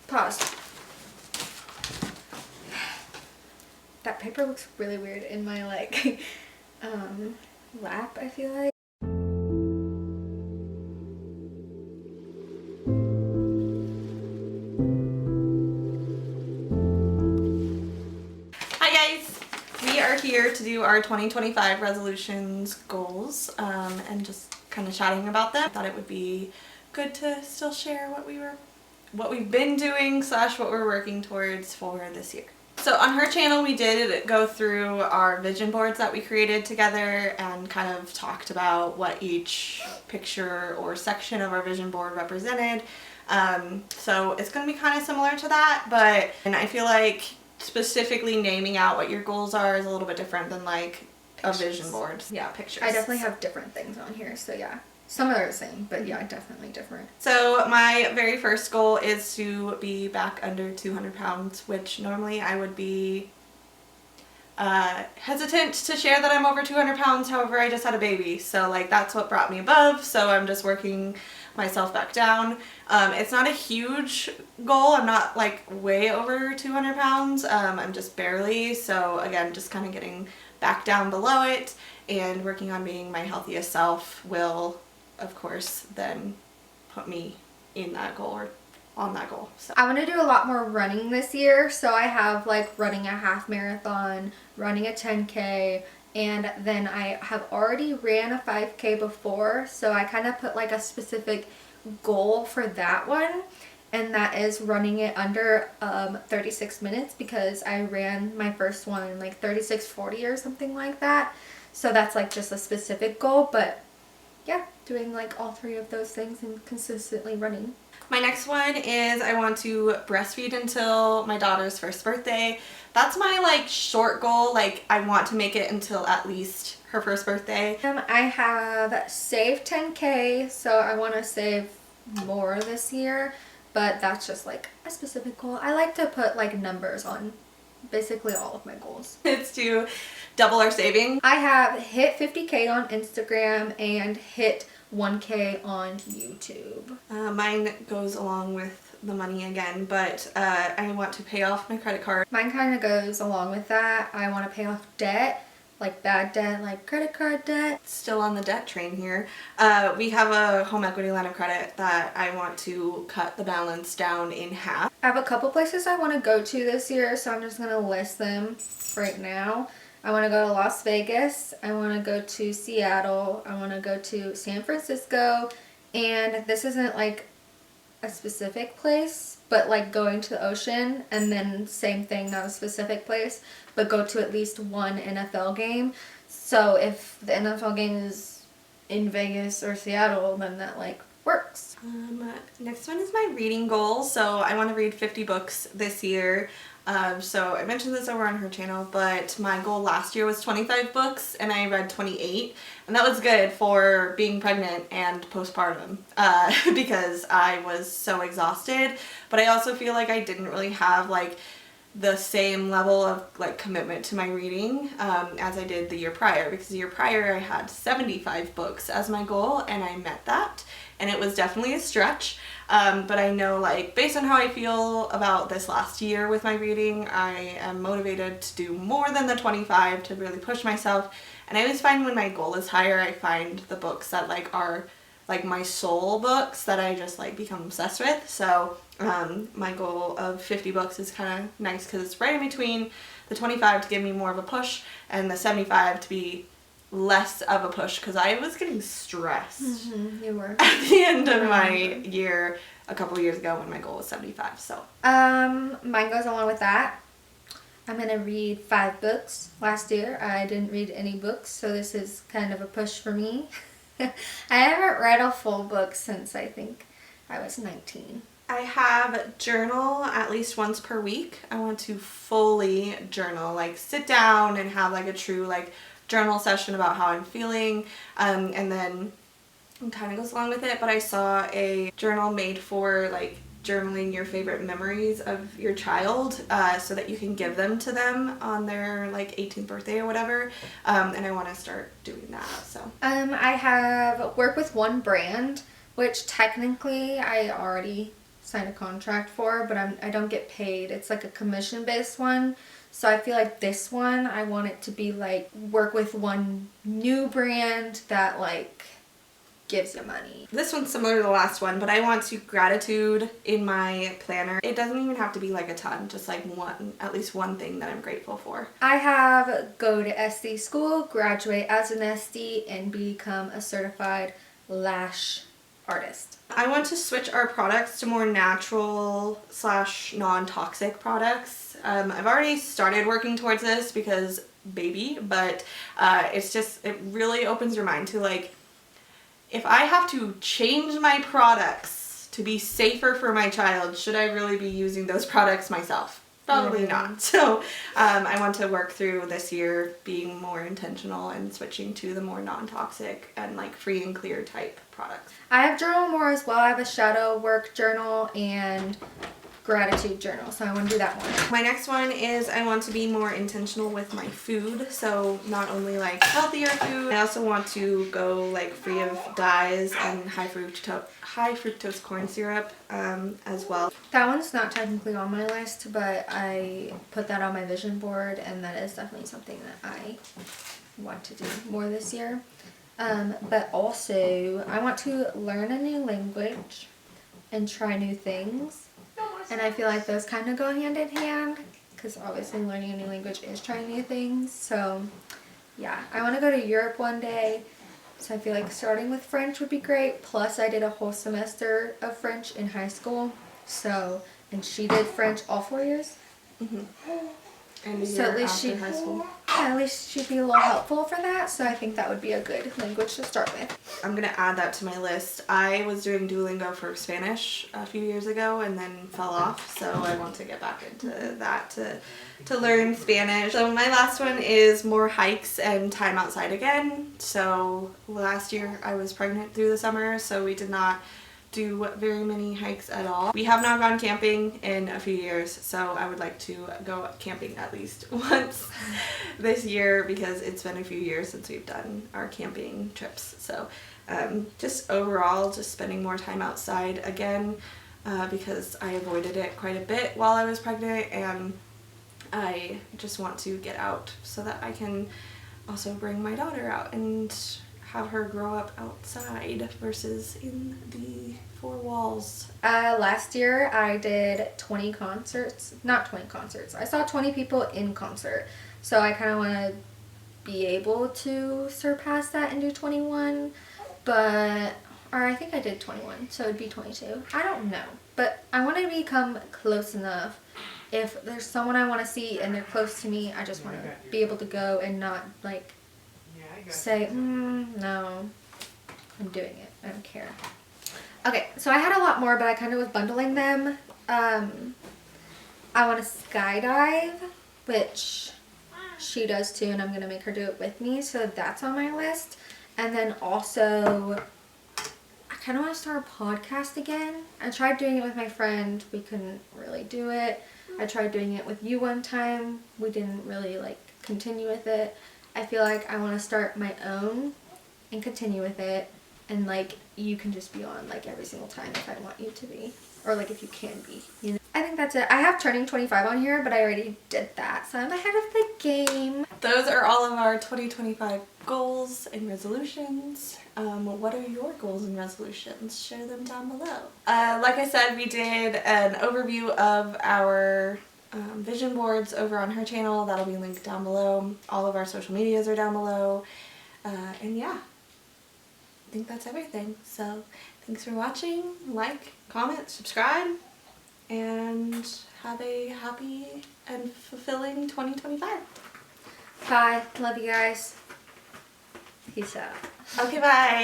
Pause. That paper looks really weird in my like lap, I feel like. Hi guys! We are here to do our 2025 resolutions goals and just kind of chatting about them. I thought it would be good to still share what we've been doing / what we're working towards for this year. So on her channel we did go through our vision boards that we created together and kind of talked about what each picture or section of our vision board represented. So it's going to be kind of similar to that, and I feel like specifically naming out what your goals are is a little bit different than like pictures. A vision board. Yeah, pictures. I definitely have different things on here, so yeah. Some are the same, but yeah, definitely different. So my very first goal is to be back under 200 pounds, which normally I would be hesitant to share that I'm over 200 pounds. However, I just had a baby, so like that's what brought me above. So I'm just working myself back down. It's not a huge goal. I'm not like way over 200 pounds. I'm just barely. So again, just kind of getting back down below it and working on being my healthiest self will, of course, then put me in that goal or on that goal. So I want to do a lot more running this year. So I have like running a half marathon, running a 10K, and then I have already ran a 5K before. So I kind of put like a specific goal for that one, and that is running it under 36 minutes because I ran my first one in like 36:40 or something like that. So that's like just a specific goal, but yeah, doing like all three of those things and consistently running. My next one is I want to breastfeed until my daughter's first birthday. That's my like short goal. Like I want to make it until at least her first birthday. I have saved 10K, so I want to save more this year, but that's just like a specific goal. I like to put like numbers on basically all of my goals. It's to double our savings. I have hit 50K on Instagram and hit 1K on YouTube. Mine goes along with the money again, but I want to pay off my credit card. Mine kind of goes along with that. I want to pay off debt, like bad debt, like credit card debt. Still on the debt train here. We have a home equity line of credit that I want to cut the balance down in half. I have a couple places I want to go to this year, so I'm just going to list them right now. I want to go to Las Vegas, I want to go to Seattle, I want to go to San Francisco, and this isn't like a specific place, but like going to the ocean, and then same thing, not a specific place, but go to at least one NFL game. So if the NFL game is in Vegas or Seattle, then that like works. Next one is my reading goal. So I want to read 50 books this year. So I mentioned this over on her channel, but my goal last year was 25 books and I read 28, and that was good for being pregnant and postpartum because I was so exhausted, but I also feel like I didn't really have like the same level of like commitment to my reading as I did the year prior, because the year prior I had 75 books as my goal and I met that, and it was definitely a stretch. But I know, like, based on how I feel about this last year with my reading, I am motivated to do more than the 25 to really push myself. And I always find when my goal is higher, I find the books that like are like my soul books that I just like become obsessed with. So my goal of 50 books is kind of nice because it's right in between the 25 to give me more of a push and the 75 to be less of a push because I was getting stressed. You were. At the end of my year a couple years ago when my goal was 75. So mine goes along with that. I'm gonna read 5 books. Last year I didn't read any books, so this is kind of a push for me. I haven't read a full book since I think I was 19. I have journal at least once per week. I want to fully journal, like sit down and have like a true like journal session about how I'm feeling, and then it kind of goes along with it, but I saw a journal made for like journaling your favorite memories of your child so that you can give them to them on their like 18th birthday or whatever, and I want to start doing that. So I have work with one brand, which technically I already sign a contract for, but I don't get paid. It's like a commission based one. So I feel like this one, I want it to be like work with one new brand that like gives you money. This one's similar to the last one, but I want to gratitude in my planner. It doesn't even have to be like a ton, just like at least one thing that I'm grateful for. I have go to SD school, graduate as an SD, and become a certified lash artist. I want to switch our products to more natural / non-toxic products. I've already started working towards this because baby, but it really opens your mind to like, if I have to change my products to be safer for my child, should I really be using those products myself? Probably not. So I want to work through this year being more intentional and switching to the more non-toxic and like free and clear type products. I have journal more as well. I have a shadow work journal and gratitude journal, so I want to do that one. My next one is I want to be more intentional with my food, so not only like healthier food, I also want to go like free of dyes and high fructose corn syrup as well. That one's not technically on my list, but I put that on my vision board, and that is definitely something that I want to do more this year. But also I want to learn a new language and try new things. And I feel like those kind of go hand in hand, because obviously learning a new language is trying new things. So yeah, I want to go to Europe one day. So I feel like starting with French would be great. Plus I did a whole semester of French in high school. So, and she did French all 4 years. Mm-hmm. And so at least after high school. Yeah, at least she'd be a little helpful for that. So I think that would be a good language to start with. I'm gonna add that to my list. I was doing Duolingo for Spanish a few years ago and then fell off, so I want to get back into that to learn Spanish. So my last one is more hikes and time outside again. So last year I was pregnant through the summer, so we did not do very many hikes at all. We have not gone camping in a few years, so I would like to go camping at least once this year, because it's been a few years since we've done our camping trips. So just overall, just spending more time outside again, because I avoided it quite a bit while I was pregnant, and I just want to get out so that I can also bring my daughter out and have her grow up outside versus in the four walls. Last year I did 20 concerts. Not 20 concerts. I saw 20 people in concert. So I kind of want to be able to surpass that and do 21. Or I think I did 21, so it'd be 22. I don't know. But I want to become close enough. If there's someone I want to see and they're close to me, I just want to be able to go and not like say, no, I'm doing it. I don't care. Okay, so I had a lot more, but I kind of was bundling them. I want to skydive, which she does too, and I'm going to make her do it with me, so that's on my list. And then also, I kind of want to start a podcast again. I tried doing it with my friend. We couldn't really do it. I tried doing it with you one time. We didn't really like continue with it. I feel like I want to start my own and continue with it, and like you can just be on like every single time if I want you to be, or like if you can be, you know. I think that's it. I have turning 25 on here, but I already did that, so I'm ahead of the game. Those are all of our 2025 goals and resolutions. What are your goals and resolutions? Share them down below. Like I said, we did an overview of our vision boards over on her channel. That'll be linked down below. All of our social medias are down below. And yeah, I think that's everything. So thanks for watching. Like, comment, subscribe, and have a happy and fulfilling 2025. Bye. Love you guys. Peace out. Okay, bye.